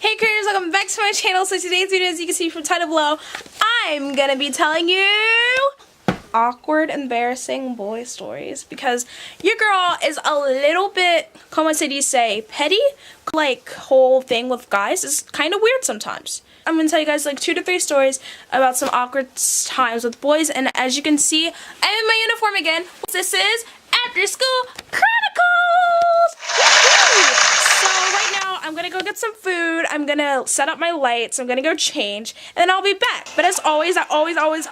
Hey creators, welcome back to my channel. So today's video, as you can see from the title below, I'm gonna be telling you awkward, embarrassing boy stories because your girl is a little bit, como se dice, petty. Like, whole thing with guys is kind of weird sometimes. I'm gonna tell you guys like 2 to 3 stories about some awkward times with boys, and as you can see, I'm in my uniform again. This is After School Chronicles! So right now, I'm gonna go get some food, I'm gonna set up my lights, I'm gonna go change, and then I'll be back. But as always, I always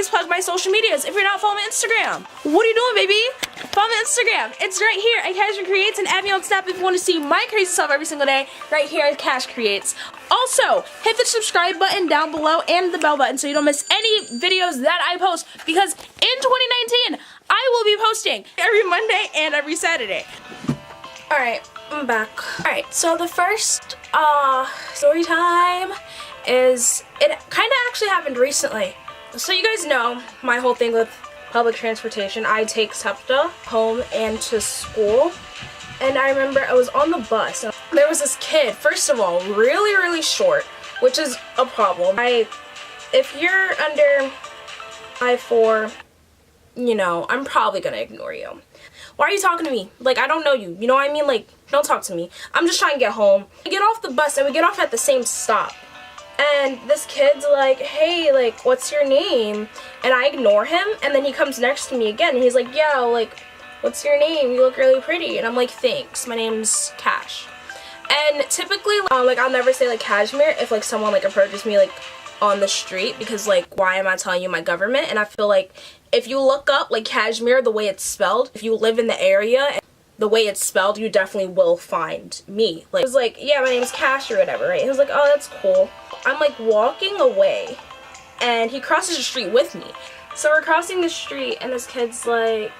plug my social medias. If you're not following me on Instagram, what are you doing, baby? Follow me on Instagram. It's right here at Kashmir Kreates, and add me on Snap if you want to see my crazy self every single day, right here at Kash Kreates. Also, hit the subscribe button down below and the bell button so you don't miss any videos that I post, because in 2019, I will be posting every Monday and every Saturday. Alright, I'm back. Alright, so the first story time is, it kind of actually happened recently. So you guys know my whole thing with public transportation. I take SEPTA home and to school. And I remember I was on the bus and there was this kid, first of all, really short, which is a problem. If you're under 5'4", you know, I'm probably gonna ignore you. Why are you talking to me? Like, I don't know you. You know what I mean? Like, don't talk to me. I'm just trying to get home. We get off the bus and we get off at the same stop. And this kid's like, hey, like, what's your name? And I ignore him, and then he comes next to me again, and he's like, yo, like, what's your name? You look really pretty. And I'm like, thanks. My name's Cash. And typically, like, I'll never say, like, Kashmir if, like, someone, like, approaches me, like, on the street, because, like, why am I telling you my government? And I feel like if you look up, like, Kashmir, the way it's spelled, if you live in the area, and the way it's spelled, you definitely will find me. Like, it was like, yeah, my name's Cash or whatever, right? He was like, oh, that's cool. I'm, like, walking away, and he crosses the street with me. So we're crossing the street, and this kid's like,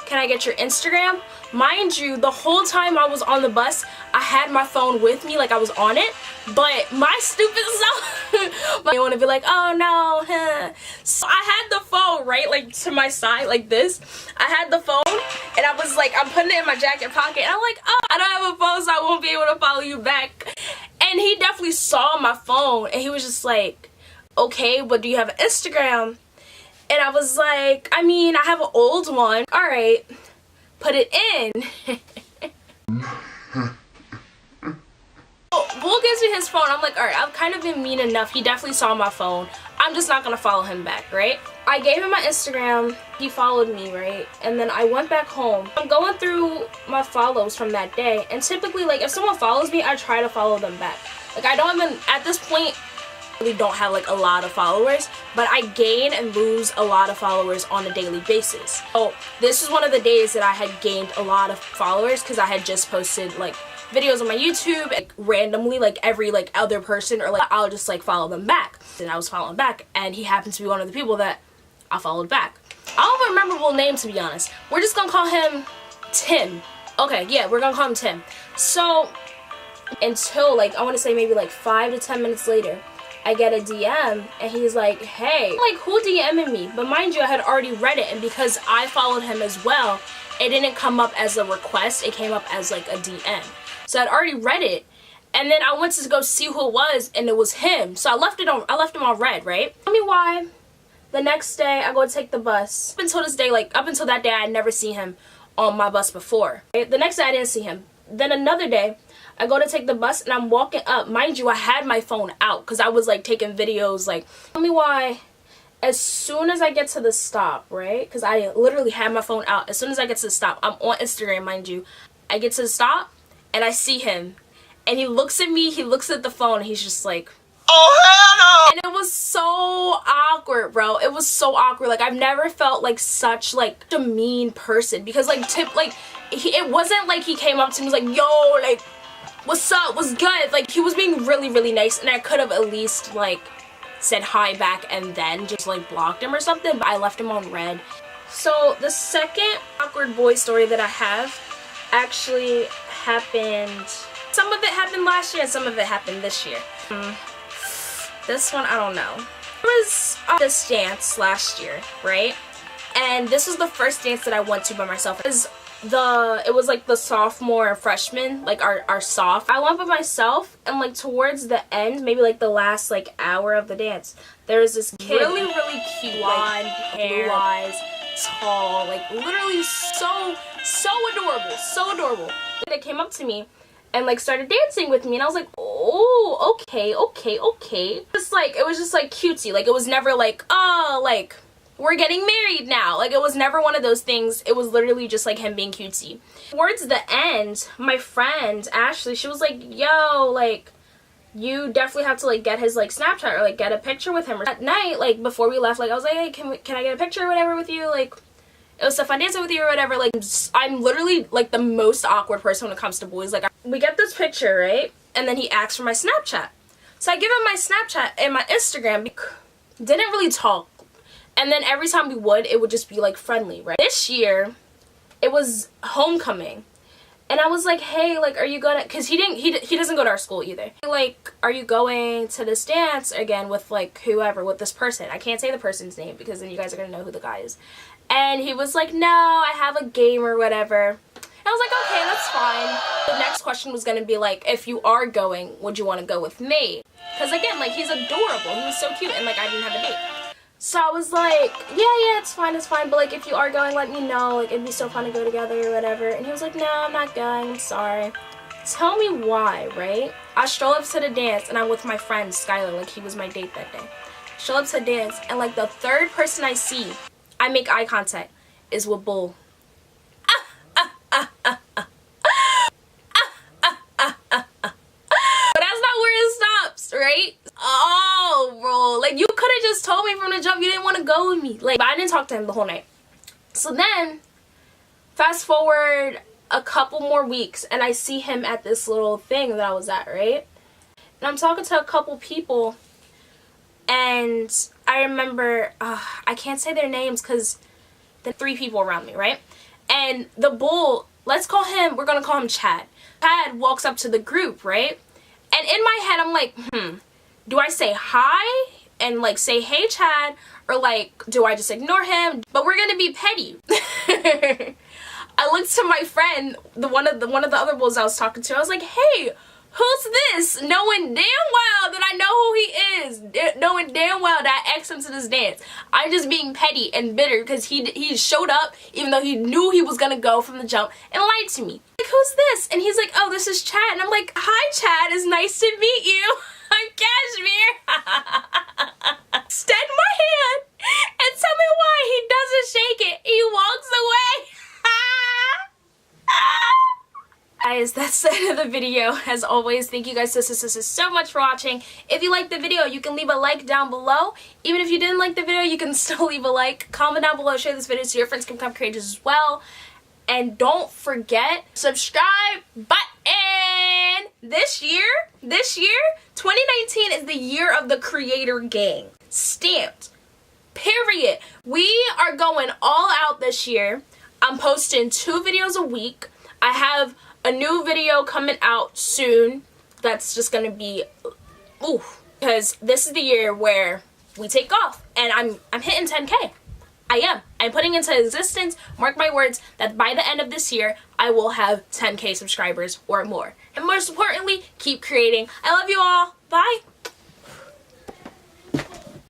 can I get your Instagram? Mind you, the whole time I was on the bus, I had my phone with me, like I was on it, but my stupid self, I want to be like, oh no, huh. So I had the phone, right, like to my side, like this. I had the phone, and I was like, I'm putting it in my jacket pocket, and I'm like, oh, I don't have a phone, so I won't be able to follow you back. And he definitely saw my phone, and he was just like, okay, but do you have an Instagram? And I was like, I mean, I have an old one. Alright, put it in. Bull gives me his phone. I'm like, alright, I've kind of been mean enough. He definitely saw my phone. I'm just not going to follow him back, right? I gave him my Instagram. He followed me, right? And then I went back home. I'm going through my follows from that day. And typically, like, if someone follows me, I try to follow them back. Like, I don't even, at this point, really don't have like a lot of followers, but I gain and lose a lot of followers on a daily basis. Oh, this is one of the days that I had gained a lot of followers because I had just posted like videos on my YouTube, like, randomly, like every like other person, or like I'll just like follow them back. And I was following back, and he happens to be one of the people that I followed back. I don't have a memorable name, to be honest. We're just gonna call him Tim. Okay, yeah, we're gonna call him Tim. So until like, I want to say maybe like 5 to 10 minutes later, I get a DM, and he's like, hey, like, who DM'd me? But mind you, I had already read it, and because I followed him as well, it didn't come up as a request, it came up as like a DM. So I'd already read it, and then I went to go see who it was, and it was him. So I left him on red, right? Tell me why. The next day, I go to take the bus. Up until this day, like, up until that day, I had never seen him on my bus before. Right? The next day, I didn't see him. Then another day, I go to take the bus, and I'm walking up. Mind you, I had my phone out because I was like taking videos. Like, tell me why. As soon as I get to the stop, right? Because I literally had my phone out. As soon as I get to the stop, I'm on Instagram, mind you. I get to the stop, and I see him. And he looks at me, he looks at the phone, and he's just like, oh, hell no! And it was so awkward, bro. It was so awkward. Like, I've never felt like such like a mean person. Because like, it wasn't like he came up to me and was like, yo, like, what's up, what's good? Like, he was being really nice, and I could have at least like said hi back and then just like blocked him or something, but I left him on red. So the second awkward boy story that I have actually happened, some of it happened last year and some of it happened this year. This one, I don't know. There was this dance last year, right? And this was the first dance that I went to by myself. It was it was like the sophomore freshman, like our soph. I went by myself, and like towards the end, maybe like the last like hour of the dance, there was this kid, really cute, blonde hair, blue eyes, tall, like literally so adorable. They came up to me and like started dancing with me, and I was like, oh, okay. Just like, it was just like cutesy. Like, it was never like, oh, like we're getting married now. Like, it was never one of those things. It was literally just like him being cutesy. Towards the end, my friend Ashley, she was like, yo, like, you definitely have to like get his like Snapchat or like get a picture with him. At night, like before we left, like I was like, hey, can I get a picture or whatever with you? Like, it was so fun dancing with you or whatever. Like, I'm literally like the most awkward person when it comes to boys. Like, we get this picture, right? And then he asks for my Snapchat. So I give him my Snapchat and my Instagram. Didn't really talk. And then every time we would, it would just be like friendly, right? This year, it was homecoming. And I was like, hey, like, are you gonna, cause he doesn't go to our school either. Like, are you going to this dance again with like whoever, with this person? I can't say the person's name because then you guys are gonna know who the guy is. And he was like, no, I have a game or whatever. And I was like, okay, that's fine. The next question was gonna be like, if you are going, would you wanna go with me? Cause again, like, he's adorable. He was so cute, and like, I didn't have a date. So I was like, yeah, it's fine, but like, if you are going, let me know, like, it'd be so fun to go together or whatever. And he was like, no, I'm not going, I'm sorry. Tell me why, right? I stroll up to the dance, and I'm with my friend Skylar, like, he was my date that day. Stroll up to the dance, and like, the third person I see, I make eye contact, is with Bull. But that's not where it stops, right? Oh, bro, like, you could have just told me from the jump you didn't want to go with me. Like, but I didn't talk to him the whole night. So then, fast forward a couple more weeks, and I see him at this little thing that I was at, right? And I'm talking to a couple people, and I remember, I can't say their names because the 3 people around me, right? And the bull, we're gonna call him Chad. Chad walks up to the group, right? And in my head, I'm like, do I say hi and like say, hey, Chad? Or like, do I just ignore him? But we're gonna be petty. I looked to my friend, one of the other bulls I was talking to. I was like, hey, who's this? Knowing damn well that I know who he is. Knowing damn well that I asked him to this dance. I'm just being petty and bitter because he showed up even though he knew he was gonna go from the jump and lied to me. Like, who's this? And he's like, oh, this is Chad. And I'm like, hi, Chad. It's nice to meet you. I'm Kashmir. Extend my hand and tell me why he doesn't shake it. He walks away. Guys, that's the end of the video. As always, thank you guys so much for watching. If you liked the video, you can leave a like down below. Even if you didn't like the video, you can still leave a like. Comment down below, share this video so your friends can become creators as well. And don't forget, subscribe button! This year, 2019 is the year of the creator gang. Stamped. Period. We are going all out this year. I'm posting 2 videos a week. I have a new video coming out soon that's just gonna be because this is the year where we take off, and I'm hitting 10K. I'm putting into existence, mark my words, that by the end of this year I will have 10K subscribers or more. And most importantly, keep creating. I love you all. Bye.